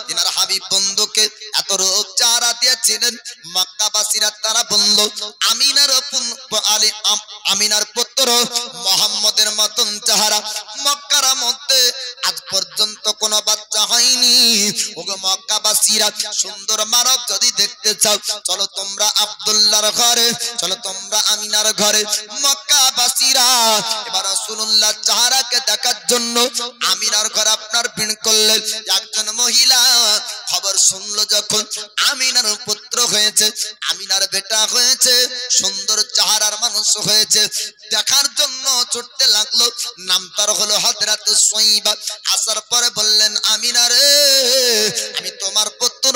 তিনার হাবিব বন্ধুকে এত রূপ চেহারা দিয়েছিলেন মক্কাবাসীরা তারা বলল আমিনার পুত্র মুহাম্মদের মতন চেহারা মক্কার মধ্যে আজ পর্যন্ত কোনো বাচ্চা হয়নি। ওগো মক্কাবাসীরা সুন্দর মানব যদি দেখতে চাও চলো তোমরা আব্দুল্লাহর ঘরে, চলো তোমরা আমিনার ঘরে। মক্কাবাসীরা এবার রাসূলুল্লাহ চেহারাকে দেখার জন্য আমিনার ঘরে আপনার ভিড় করলেন। একজন মহিলা খবর শুনলো যখন আমিনার পুত্র হয়েছে, আমিনার বেটা হয়েছে, সুন্দর চেহারার মানুষ হয়েছে, দেখার জন্য ছুটতে লাগলো। নাম তার হলো হযরত সুয়াইবা। আসার পরে বললেন আমিনা রে, আমি তোমার পুত্র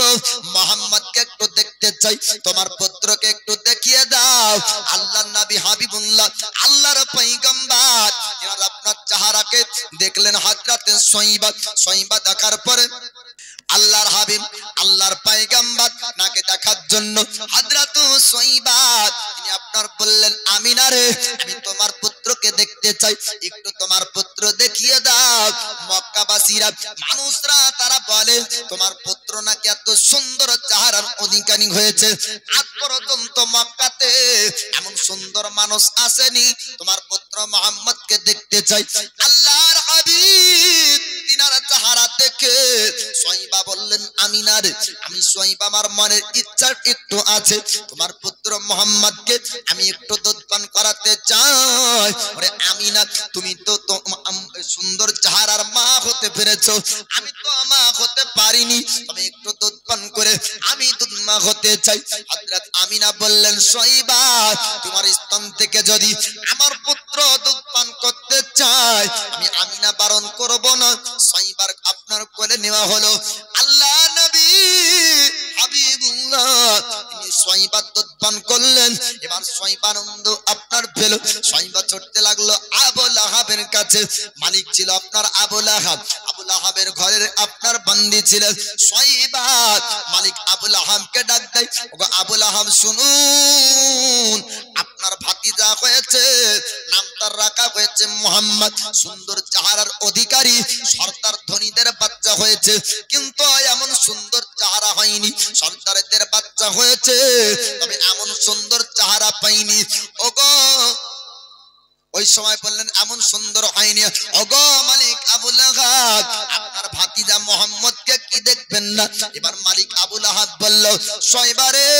মুহাম্মদকে একটু দেখতে চাই, তোমার পুত্রকে একটু দেখিয়ে দাও। আল্লাহর নবী হাবিবুল্লাহ আল্লাহর পয়গম্বর যারা আপনার চেহারাকে দেখলেন হযরত সুয়াইবা। সুয়াইবা দেখার পরে আল্লাহর হাবিব আল্লাহর পয়গম্বর নাকে দেখার জন্য হযরত সুয়াইবা তিনি আপনার বললেন আমিনা রে, আমি তোমার পুত্রকে দেখতে চাই, একটু তোমার পুত্র দেখিয়ে দাও। মক্কাবাসীরা মানুষরা তারা বলে তোমার পুত্র নাকি এত সুন্দর চেহারার অধিকারী হয়েছে, আজ পর্যন্ত মক্কাতে এমন সুন্দর মানুষ আসেনি, তোমার পুত্র মুহাম্মদকে দেখতে চাই। আল্লাহর হাবিব তিনার চেহারা দেখে সুয়াইবা বললেন আমিনা রে, আমি সুয়াইবা আমার মনের ইচ্ছা একটু আছে, তোমার পুত্র মুহাম্মদকে আমি একটু দুধ পান করাতে চাই। ওরে আমিনা, তুমি তো সুন্দর চেহারার মা হতে পেরেছো, আমি তো মা হতে পারিনি, তবে একটু দুধ পান করে আমি দুধ মা হতে চাই। হযরত আমিনা বললেন সুয়াইবা, তোমার স্তন থেকে যদি আমার পুত্র দুধ পান করতে চায় আমি আমিনা বারণ করব না। সুয়াইবার আপনার কোলে নেওয়া হলো। আল্লাহ নবী হাবিবুল্লাহ তিনি সুয়াইবা দুধ পান করলেন। এবার সুয়াইবা আনন্দ আপনার পেল। সুয়াইবা ছুটতে লাগলো আবু লাহাবের কাছে। মালিক ছিল আপনার আবু লাহাব, আবু লাহাবের ঘরের আপনার বন্দী ছিলেন সুয়াইবা। মালিক আবু লাহাবকে ডাক দেয়, ওগো আবু লাহাব শুনুন, আপনার ভাতিজা হয়েছে, নাম তার রাখা হয়েছে মুহাম্মদ, সুন্দর চেহারার অধিকারী, সরদার ধনীদের বাচ্চা হয়েছে, কিন্তু এমন সুন্দর চেহারা হয়নি। সরদারদের বাচ্চা হয়েছে, তবে এমন সুন্দর চেহারা পাইনি। ওগো ওই সময় বললেন এমন সুন্দর হয়নি। ওগো মালিক আবু লাহাব, আপনার ভাতিজা মুহাম্মদকে কি দেখবেন না? এবার মালিক আবু লাহাব বলল সুয়াইবা রে,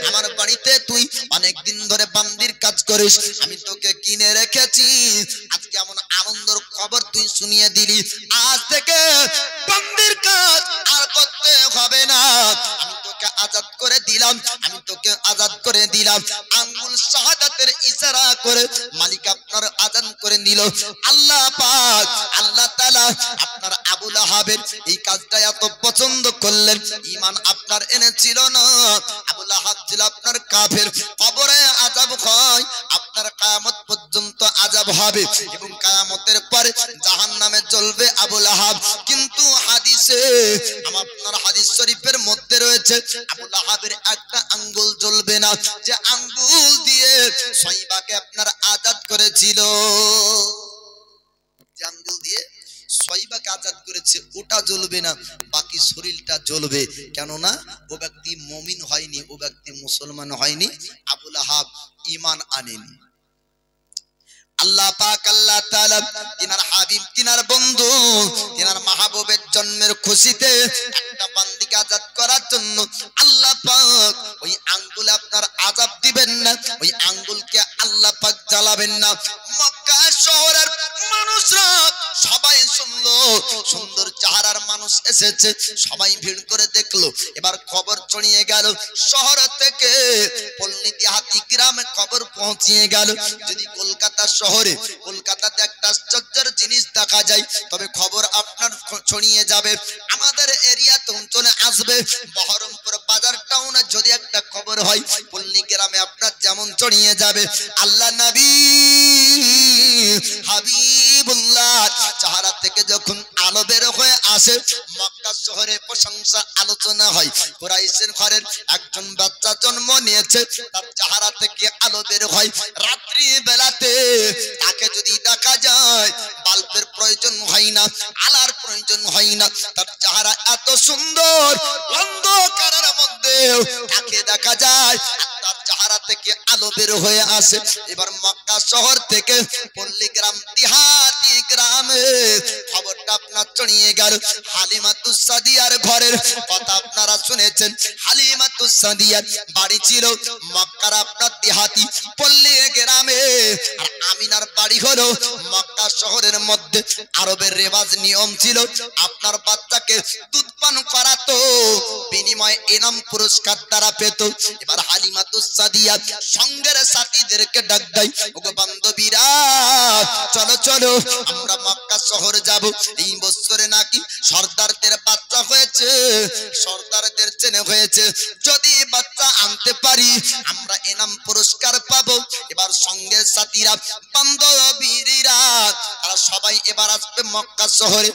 আমার বাড়িতে তুই অনেক দিন ধরে বান্দির কাজ করিস, আমি তোকে কিনে রেখেছি, আজকে এমন আনন্দের খবর তুই শুনিয়ে দিলি, আজ থেকে বান্দির কাজ আর করতে হবে না, আমি তোকে আজাদ করে দিলাম, আমি তোকে আজাদ করে দিলাম। আঙ্গুল শাহাদাতের ইশারা করে মালিক আপনার আজান করে দিল। আল্লাহ পাক আল্লাহ তাআলা আপনার আবু লাহাবের এই কাজটা এত পছন্দ করলেন, ঈমান আপনার এনেছিল না। আবু লাহাব ছিল আপনার কাফের, কবরে আযাব হয়, আপনার কিয়ামত পর্যন্ত আযাব হবে এবং কিয়ামতের পরে জাহান্নামে জ্বলবে আবু লাহাব। কিন্তু হাদিসে আপনার হাদিস শরীফের মধ্যে রয়েছে আবু লাহাবের একটা আঙ্গুল জ্বলবে না, যে আঙ্গুল দিয়ে সুয়াইবাকে আপনার আজাদ করেছিল, যে আঙ্গুল দিয়ে সুয়াইবাকে আজাদ করেছে ওটা জ্বলবে না, বাকি শরীরটা জ্বলবে। কেননা ও ব্যক্তি মুমিন হয়নি, ও ব্যক্তি মুসলমান হয়নি, আবু লাহাব ঈমান আনেনি। আল্লাহ পাক আল্লাহ তাআলা তিনার হাবিব, তিনার বন্ধু, তিনার মাহবুবের জন্মের খুশিতে একটা বান্দিকে আজাদ করার জন্য আল্লাহ পাক ওই আঙ্গুল আপনার আযাব দিবেন না, ওই আঙ্গুলকে আল্লাহ পাক জ্বালাবেন না। মক্কা শহরের মানুষরা সবাই শুনলো সুন্দর চেহারার মানুষ এসেছে, সবাই ভিড় করে দেখলো। এবার খবর ছড়িয়ে গেল শহর থেকে পল্লী দেহাতি গ্রামে খবর পৌঁছিয়ে গেল। যদি কলকাতা শহরে, কলকাতাতে একটা আশ্চর্যের জিনিস দেখা যায়, তবে খবর আপনার ছড়িয়ে যাবে আমাদের এরিয়াতে চলে আসবে। বহরমপুর বাজার টাউনে যদি একটা খবর হয়, পল্লী গ্রামে আপনার যেমন ছড়িয়ে যাবে। আল্লাহ নবী হাবিবুল্লাহ চেহারা থেকে যখন আলো বের হয়ে আসে, মক্কা শহরে প্রশংসা আলোচনা হয়। কুরাইশের ঘরের একজন বাচ্চা জন্ম নিয়েছে, তার চেহারা থেকে আলো বের হয়। রাত্রি বেলাতে তাকে যদি দেখা যায়, বাল্বের প্রয়োজন হয় না, আলার প্রয়োজন হয় না, তার চেহারা এত সুন্দর, অন্ধকারের মধ্যে তাকে দেখা যায়, তার চেহারা থেকে আলো বের হয়ে আসে। এবার মক্কা শহর থেকে পল্লীগ্রাম দিহাতি গ্রামে খবরটা আপনার ছড়িয়ে গেল। হালিমাতুস সাদিয়ার ঘরের কথা আপনারা শুনেছেন। হালিমাতুস সাদিয়ার বাড়ি ছিল মক্কার আপনার দিহাতি পল্লী গ্রামে, আর আমিনার বাড়ি হলো মক্কা শহরের মধ্যে। আরবের রেওয়াজ নিয়ম ছিল, আপনার বাচ্চাকে দুধ পান করাতো, বিনিময়ে ইনাম পুরস্কার তারা পেত। এবার হালিমাতুস সাদিয়া সঙ্গের সাথীদেরকে ডাক দেয়, ওগো বান্ধবীরা চলো চলো আমরা মক্কা শহর যাব। এই বছরে নাকি সর্দারদের বাচ্চা হয়েছে, সর্দারদের ছেলে হয়েছে, যদি বাচ্চা আনতে পারি আমরা ইনাম পুরস্কার পাবো। এবার সঙ্গের সাথীরা বান্ধবীরা তারা সবাই এবার আসবে মক্কা শহরে।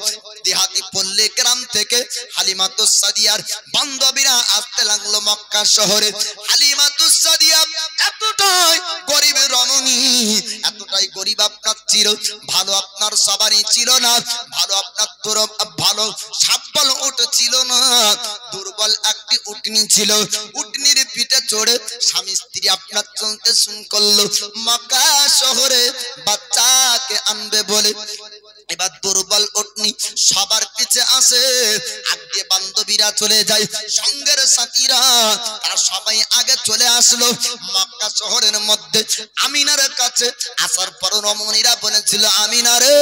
দেহাতি পল্লী গ্রাম থেকে হালিমাতুস সাদিয়ার বান্ধবীরা আসতে লাগলো মক্কা শহরে। হালিমাতুস সাদিয়া এতটাই গরিব রমণী, এতটাই গরিব আপনার ছিল, ভালো আপনার সবারই ছিল না, ভালো আপনার ভালো সাব্বল উট ছিল না, দুর্বল একটি উটনি ছিল। উটনির পিঠে চড়ে স্বামী স্ত্রী আপনার চলতে শুরু করলো মক্কা শহরে বাচ্চাকে আনবে বলে। এবার দুর্বল উটনি সবার পিছে আসে, আগে বান্ধবীরা চলে যায়, সঙ্গের সাথীরা তারা সবাই আগে চলে আসলো মক্কা শহরের মধ্যে। আমিনার কাছে আসার পর রমণীরা বলেছিল, আমিনারে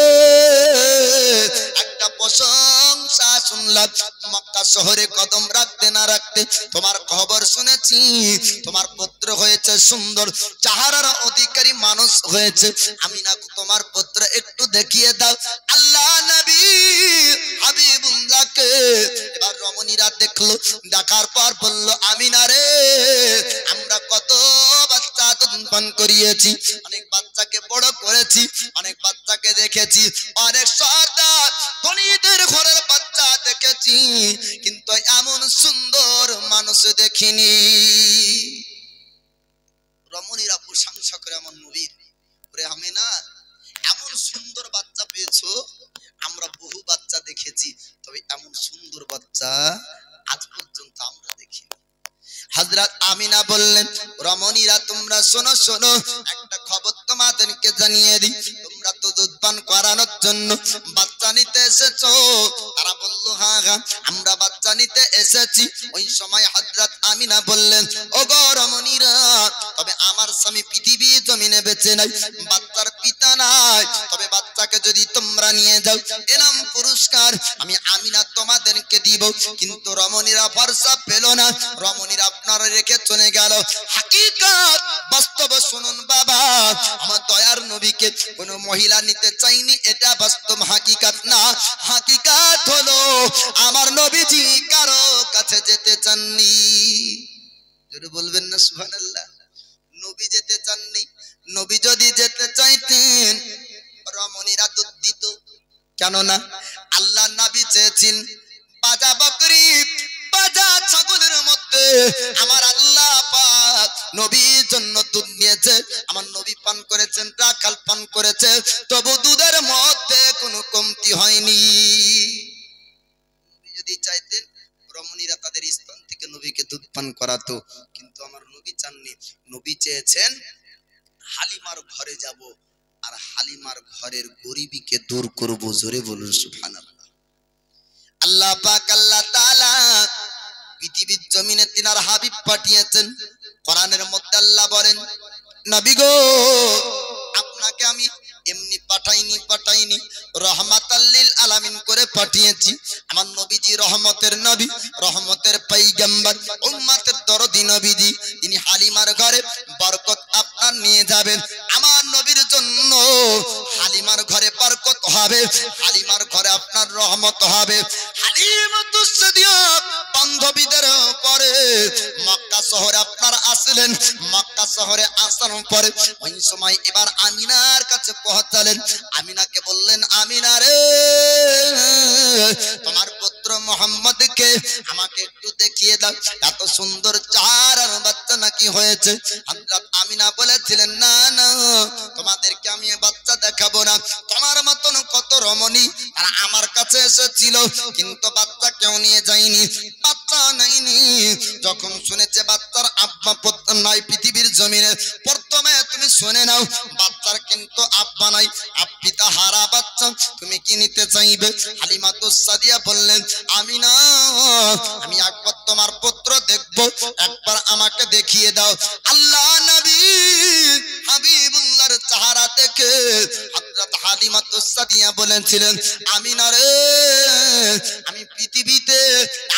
একটা প্রশংসা শুনলাম, মক্কা শহরে কদম রাখতে না রাখতে তোমার খবর শুনেছি, তোমার পুত্র হয়েছে, সুন্দর চেহারার অধিকারী মানুষ হয়েছে। আমিনা তোমার পুত্র একটু দেখিয়ে দাও। আল্লাহ নবী হাবিবুল্লাহকে এবার রমণীরা দেখলো, দেখার পর বলল, আমিনা রে আমরা কত বাচ্চা দুধপান করিয়েছি, অনেক বাচ্চাকে বড় করেছি, অনেক বাচ্চাকে দেখেছি, অনেক সর্দার ধনীদের ঘরের বাচ্চা দেখেছি, কিন্তু এমন সুন্দর মানুষ দেখিনি। রমণীরা প্রশংসা করে আমার নবীর, ওরে আমিনা এমন সুন্দর বাচ্চা পেয়েছো, আমরা বহু বাচ্চা দেখেছি, তবে এমন সুন্দর বাচ্চা আজ পর্যন্ত আমরা দেখিনি। হযরত আমিনা বললেন, রমণীরা তোমরা শোনো শোনো, একটা খবর তোমাদেরকে জানিয়ে দিই, তোমরা তো দুধ পান করানোর জন্য বাচ্চা নিতে এসেছো। তারা বলল, হ্যাঁ হ্যাঁ আমরা বাচ্চা নিতে এসেছি। ওই সময় হযরত আমিনা বললেন, ওগো রমণীরা, তবে আমার স্বামী পৃথিবী জমিনে বেঁচে নাই, বাচ্চার পিতা নাই, তবে বাচ্চাকে যদি তোমরা নিয়ে যাও এনাম পুরস্কার আমি আমিনা তোমাদেরকে দিব। কিন্তু রমণীরা ভরসা পেল না, রমণীরা আপনারা রেখে চলে গেল। হাকিকত বাস্তব শুনুন বাবা, আমার দয়ার নবীকে কোন মহিলা নিতে চাইনি, এটা বাস্তব হাকিকত না। হাকিকত হলো আমার নবীজি কারো কাছে যেতে চাননি। যদি বলবেন না সুবহানাল্লাহ, নবী যেতে চাননি। নবী যদি যেতে চাইতেন রমণীরা দুধ দিত, কেননা আল্লাহ নবী চেয়েছেন বাজা বকরি বাজা ছাগলের মধ্যে আমার আল্লাহ পাক নবীর জন্য দুধ নিয়েছে, আমার নবী পান করেছেন, রাখাল পান করেছে, তবু দুধের মধ্যে কোনো কমতি হয়নি। নবী যদি চাইতেন রমণীরা তাদের স্তন থেকে নবীকে দুধ পান করাতো, কিন্তু আমার নবী চাননি। নবী চেয়েছেন হালিমার ঘরে যাব আর হালিমার ঘরের গরিবীকে দূর করব। জোরে বলুন সুবহানাল্লাহ। আল্লাহ পাক আল্লাহ তাআলা পৃথিবীর জমিনে তিনার হাবিব পাঠিয়েছেন। কোরআনের মধ্যে আল্লাহ বলেন, নবী গো আপনাকে আমি এমনি পাঠাইনি, রহমাতাল লিল আলামিন করে পাঠিয়েছি। আমার নবীজি রহমতের নবী, রহমতের পয়গম্বর, উম্মতের দরদি নবীজি, তিনি হালিমার ঘরে বরকত আপনার নিয়ে যাবেন। আমার নবীর জন্য হালিমার ঘরে বরকত হবে, হালিমার ঘরে আপনার রহমত হবে। হালিমাতুস সাদিয়া বান্ধবীদের পরে মক্কা শহরে আপনার আসলেন। মক্কা শহরে আসার পরে ওই সময় এবার আমিনার কাছে পৌঁছালেন। আমিনাকে বললেন, আমিনা রে তোমার মোহাম্মদকে আমাকে একটু দেখিয়ে দাও, এত সুন্দর চেহারার বাচ্চা নাকি হয়েছে। হযরত আমিনা বলেছিলেন, না না, তোমাদেরকে আমি বাচ্চা দেখাবো না। তোমার মতন কত রমণী আর আমার কাছে এসেছিল, কিন্তু বাচ্চা কেউ নিয়ে যায়নি, বাচ্চা নেয়নি। যখন শুনেছে বাচ্চার আব্বা নাই পৃথিবীর জমিনে, প্রথমে তুমি শুনে নাও, বাচ্চার কিন্তু আব্বা নাই, পিতা হারা বাচ্চা, তুমি কি নিতে চাইবে? হালিমাতুস সাদিয়া বললেন, আমিনা, আমি একবার তোমার পুত্র দেখব, একবার আমাকে দেখিয়ে দাও। আল্লাহ নবী হাবিবুল্লাহর চেহারা দেখে হযরত হালিমাতুস সাদিয়া বলেছিলেন, আমিনা রে, আমি পৃথিবীতে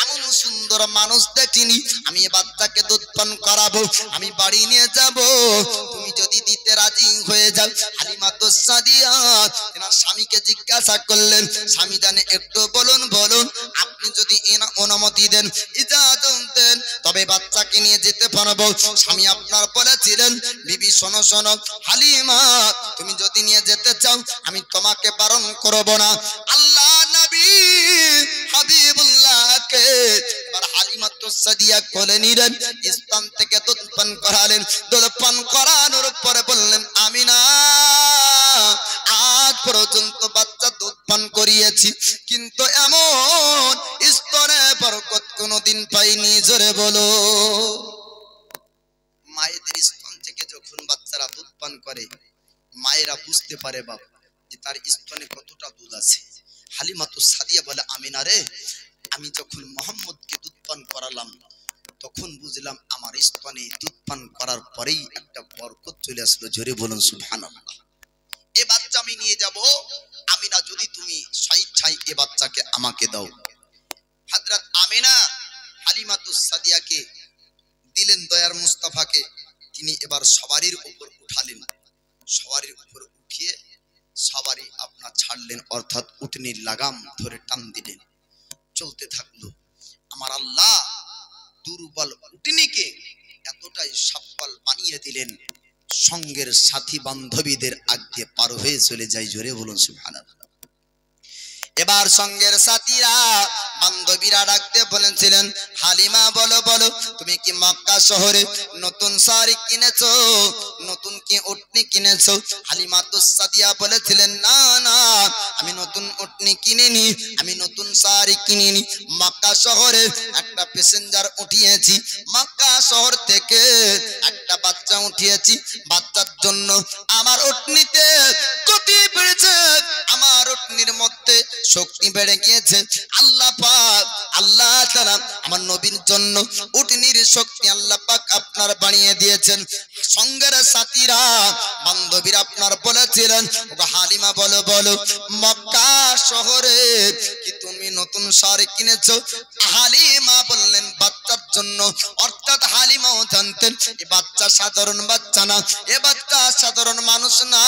এমন সুন্দর মানুষ দেখিনি, আমি এই বাচ্চাকে দুধ পান করাবো, আমি বাড়ি নিয়ে যাব, তুমি যদি দিতে রাজি হয়ে যাও। হালিমাতুস সাদিয়া তার স্বামীকে জিজ্ঞাসা করলেন, স্বামী জানে একটু বলুন বলুন, আপনি যদি অনুমতি দেন, ইজাজত দেন, তবে বাচ্চাকে নিয়ে যেতে পারবো। স্বামী আপনার বলেছিলেন, বিবি শোনো শোনো হালিমা, তুমি যদি নিয়ে যেতে চাও আমি তোমাকে বারণ করব না। আল্লাহ নবী হাবিবুল্লাহকে এবার হালিমাতুস সাদিয়া কোলে নিলেন, স্তন থেকে দুধ পান করালেন। দুধ পান করানোর পরে বললেন, আমিনা, আজ পর্যন্ত বাচ্চা দুধ পান করিয়েছি, কিন্তু এমন স্তনে বরকত কোনোদিন পাইনি। জোরে বলো। মায়েদের স্তন থেকে যখন বাচ্চারা দুধ পান করে, মায়েরা বুঝতে পারে বাবা যে তার স্তনে কতটা দুধ আছে। হালিমাতুস সাদিয়া বলে, আমিনা রে, আমি যখন মোহাম্মদকে দুধ পান করালাম, তখন বুঝলাম আমার স্তনে দুধ পান করার পরেই একটা বরকত চলে আসলো। জোরে বলুন সুবহানাল্লাহ। এ বাচ্চা আমি নিয়ে যাব, আমিনা যদি তুমি স্বেচ্ছায় এ বাচ্চাকে আমাকে দাও। হযরত আমিনা হালিমাতুস সাদিয়াকে দিলেন দয়ার মুস্তাফাকে, তিনি এবার সওয়ারির উপর উঠালেন, সওয়ারির উপর উঠিয়ে সওয়ারি আপনার ছাড়লেন, অর্থাৎ উটনির লাগাম ধরে টান দিলেন, চলতে থাকলো। আমার আল্লাহ দুর্বল উটনিকে এতটাই সফল বানিয়ে দিলেন, সঙ্গের সাথী বান্ধবীদের আগে পার হয়ে চলে যায়। জোরে বলুন সুবহানাল্লাহ। এবার সঙ্গের সাথীরা বান্ধবীরা ডাকতে বলেছিলেন, হালিমা বলো বলো, তুমি কি মক্কা শহরে নতুন শাড়ি কিনেছো, নতুন কি উটনি কিনেছো? হালিমাতুস সাদিয়া বলেছিলেন, না না, আমি নতুন উটনি কিনিনি, আমি নতুন শাড়ি কিনিনি, মক্কা শহরে একটা প্যাসেঞ্জার উঠিয়েছি, মক্কা শহর থেকে একটা বাচ্চা উঠিয়েছি, বাচ্চার জন্য আমার উটনিতে গতি বেড়েছে, আমার উটনির মধ্যে শক্তি বেড়ে গিয়েছে। আল্লাহ পাক, আল্লাহ তাআলা আমার নবীর জন্য উটনির শক্তি আল্লাহ পাক আপনার বানিয়ে দিয়েছেন। সঙ্গের সাথীরা বান্ধবীরা আপনার বলেছিলেন, হালিমা বলো বলো, মক্কা শহরে কি তুমি নতুন শাড়ি কিনেছো? হালিমা বললেন, বাচ্চার জন্য। অর্থাৎ হালিমাও জানতেন এই বাচ্চা সাধারণ বাচ্চা না, এ বাচ্চা সাধারণ মানুষ না।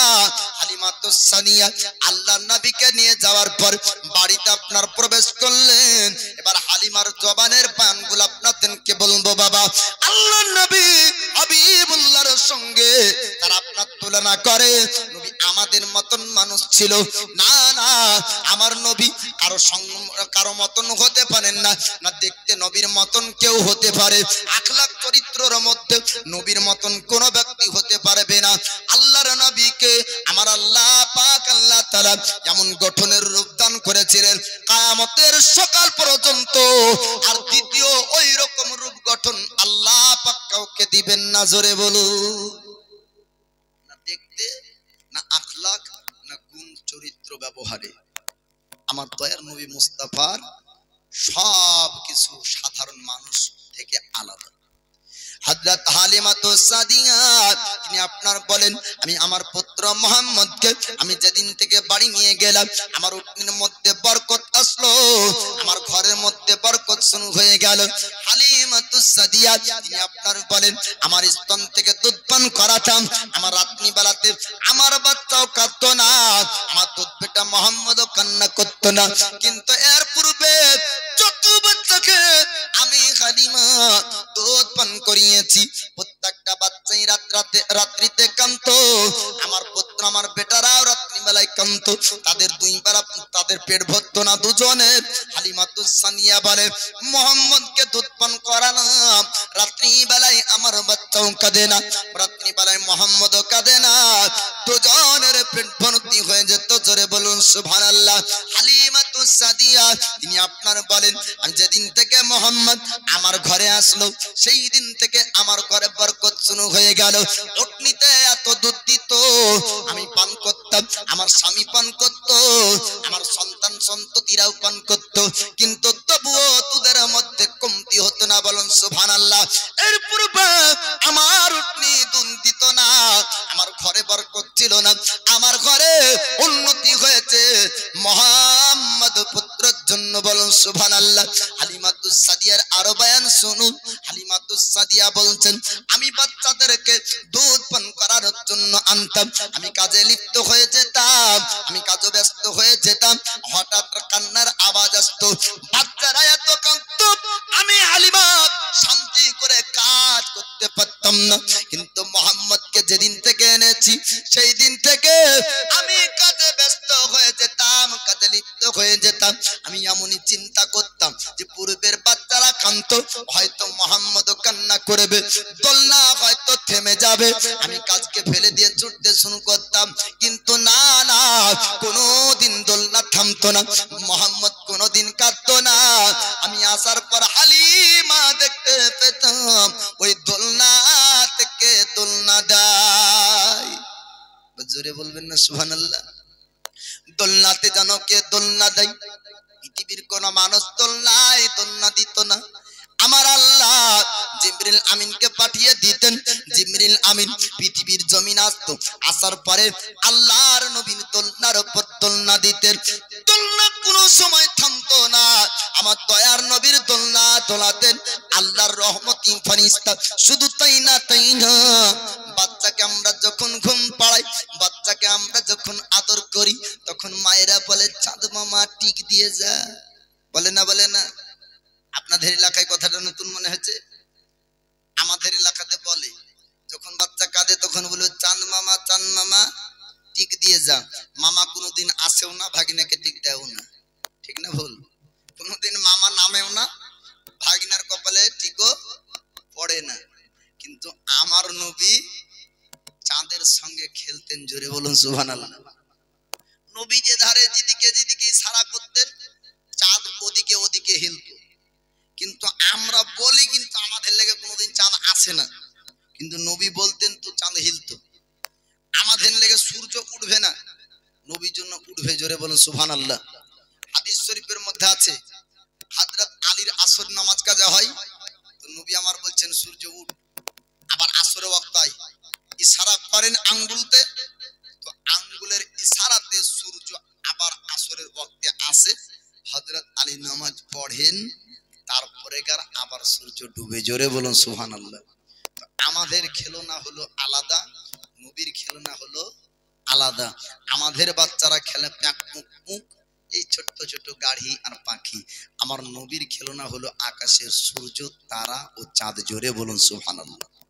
হালিমাতুস সাদিয়া আল্লাহর নবীকে নিয়ে যাওয়ার পর বাড়িতে আপনার প্রবেশ করলেন। এবার হালিমার জবানের পানগুলো আপনাদেরকে বলবো বাবা, আল্লাহর নবী হাবিবুল্লাহর সঙ্গে তারা আপনার তুলনা করে, নবী আমাদের মতন মানুষ ছিল না, না, আমার নবী কারো মতন হতে পারেন না, না দেখতে নবীর মতন কেউ হতে পারে, আখলাক চরিত্রের মধ্যে নবীর মতন কোন ব্যক্তি হতে পারবে না। আল্লাহর নবীকে আমার আল্লাহ পাক আল্লাহ তাআলা যেমন গঠনের রূপ দান করেছিলেন কিয়ামতের সকাল পর্যন্ত, আর দ্বিতীয় ওই রকম রূপ গঠন আল্লাহ পাক কাউকে দিবেন না। জোরে বলুন। না দেখতে, না আখলাক, না গুণ চরিত্র ব্যবহারে আমার দয়ার নবী মুস্তাফার সব কিছু সাধারণ মানুষ থেকে আলাদা। হযরত হালিমাতুস সাদিয়া তিনি আপনার বলেন, আমি আমার পুত্র মুহাম্মদকে আমি যেদিন থেকে বাড়ি নিয়ে গেলাম, আমার উটনির মধ্যে বরকত আসলো, আমার ঘরের মধ্যে বরকত শুরু হয়ে গেল। হালিমাতুস সাদিয়া তিনি আপনার বলেন, আমার স্তন থেকে দুধ পান করাতাম, আমার রাত্রি বেলাতে আমার বাচ্চাও কাঁদতো না, আমার দুধ পেটা মুহাম্মদও কান্না করতো না, কিন্তু এর পূর্বে যত বাচ্চাকে আমি হালিমা দুধ পান করিয়েছি, প্রত্যেকটা বাচ্চাই রাত্রিতে কাঁদতো, আমার পুত্র আমার বেটারাও রাত্রি বেলায় কান্ত, তাদের দুই বেলা তাদের পেট ভরতো না দুজনের। হালিমাতুস সানিয়া বলে মোহাম্মদকে দুধ পান করালাম, রাত্রি বেলায় আমার বাচ্চাও কাঁদে না, রাত্রি বেলায় মোহাম্মদও কাঁদে না, দুজনের পেট ভর্তি হয়ে যেত। জোরে বলুন সুবহানাল্লাহ। হালিমাতুস সাদিয়া তিনি আপনার বলেন আমি যেদিন থেকে মোহাম্মদ আমার ঘরে আসলো সেই দিন থেকে আমার ঘরে বরকত শুরু হয়ে গেল। উটনিতে এত দুধ দিত, আমি পান করতাম, আমার স্বামী পান করত, আমার সন্তান সন্ততিরাও পান করত, কিন্তু তবুও দুধের মধ্যে কমতি হতো না। বলুন সুবহানাল্লাহ। এর পূর্বে আমার উটনি দুধ দিত না, আমার ঘরে বরকত ছিল না, আমার ঘরে উন্নতি হয়েছে মুহাম্মদ পুত্রের জন্য। বলুন সুবহানাল্লাহ। হালিমাতুস সাদিয়ার আরো বয়ান শুনুন। হালিমাতুস সাদিয়া বলছেন আমি বাচ্চাদেরকে দুধ পান করার জন্য আনতাম, আমি কাজে লিপ্ত হয়ে যেতাম, আমি কাজে ব্যস্ত হয়ে যেতাম, হঠাৎ কান্নার আওয়াজ আসতো, বাচ্চারা এত কাঁদতো, আমি হালিমা শান্তি করে কাজ করতে পারতাম না। কিন্তু মোহাম্মদকে যেদিন থেকে এনেছি সেই দিন থেকে আমি কাজে ব্যস্ত হয়ে যেতাম, কাজে লিপ্ত হয়ে যেতাম। আমি এমনই চিন্তা করতাম যে পূর্বের বাচ্চারা কাঁদতো, হয়তো মোহাম্মদও কান্না করবে, দোলনা হয়তো থেমে যাবে, আমি কাজকে ফেলে দিয়ে ছুটতে শুরু করতাম। কিন্তু না না, কোনোদিন দোলনা থামতো না, মোহাম্মদ কোনোদিন কাঁদতো না। আমি আসার পর হালিমা দেখতে পেতাম ওই দোলনা থেকে দোলনা দেয়। জোরে বলবেন না সুবহানাল্লাহ। দোলনাতে যেন কে দোলনা দেয়, পৃথিবীর কোন মানুষ দোলনায় দোলনা দিত না। আমার আল্লাহ জিবরিল আমিনকে পাঠিয়ে দিতেন, জিবরিল আমিন পৃথিবীর জমিন আসতো, আসার পরে আল্লাহর নবীর দোলনার উপর দোলনা দিতেন। দোলনা কোনো সময় থামতো না, আমার দয়ার নবীর দোলনা দোলাতেন আল্লাহর রহমতি ফেরেশতা। শুধু তাই না বাচ্চাকে আমরা যখন ঘুম পাড়াই, বাচ্চাকে আমরা যখন আদর করি, তখন মায়েরা বলে চাঁদ মামা টিক দিয়ে যা, বলে না বলে না? আপনাদের এলাকায় কথাটা নতুন মনে হচ্ছে, আমাদের এলাকাতে বলে যখন বাচ্চা কাঁদে তখন বলবে চাঁদ মামা টিক দিয়ে যা। মামা কোনোদিন আসেও না, ভাগিনাকে টিক দেও না, ঠিক না ভুল? কোনোদিন মামা নামেও না, ভাগিনার কপালে টিকও পড়ে না। কিন্তু আমার নবী চাঁদের সঙ্গে খেলতেন। জোরে বলুন সুবহানাল্লাহ। নবী যে ধারে যেদিকে ইশারা করতেন চাঁদ ওদিকে ওদিকে হিলত। কিন্তু আমরা বলি কিন্তু আমাদের লেগে কোনোদিন চাঁদ আসে না, কিন্তু নবী বলতেন তো চাঁদ হিলত। আমাদের লেগে সূর্য উঠবে না, নবীর জন্য উঠবে। জোরে বলুন সুবহানাল্লাহ। হাদিস শরীফের মধ্যে আছে হযরত আলীর আসর নামাজ কাজা হয়, তো নবী আমার বলছেন সূর্য উঠ। আবার আসরের ওয়াক্তায় ইশারা করেন আঙ্গুলতে, তো আঙ্গুলের ইশারাতে সূর্য আবার আসরের ওয়াক্তে আসে, হযরত আলী নামাজ পড়েন, তারপরে আবার সূর্য ডুবে। জোরে বলুন সুবহানাল্লাহ। আমাদের খেলনা হলো আলাদা, নবীর খেলনা হলো আলাদা। আমাদের বাচ্চারা খেলে প্যাক মুক মুক, এই ছোট্ট ছোট গাড়ি আর পাখি। আমার নবীর খেলনা হলো আকাশের সূর্য, তারা ও চাঁদ। জোরে বলুন সুবহানাল্লাহ।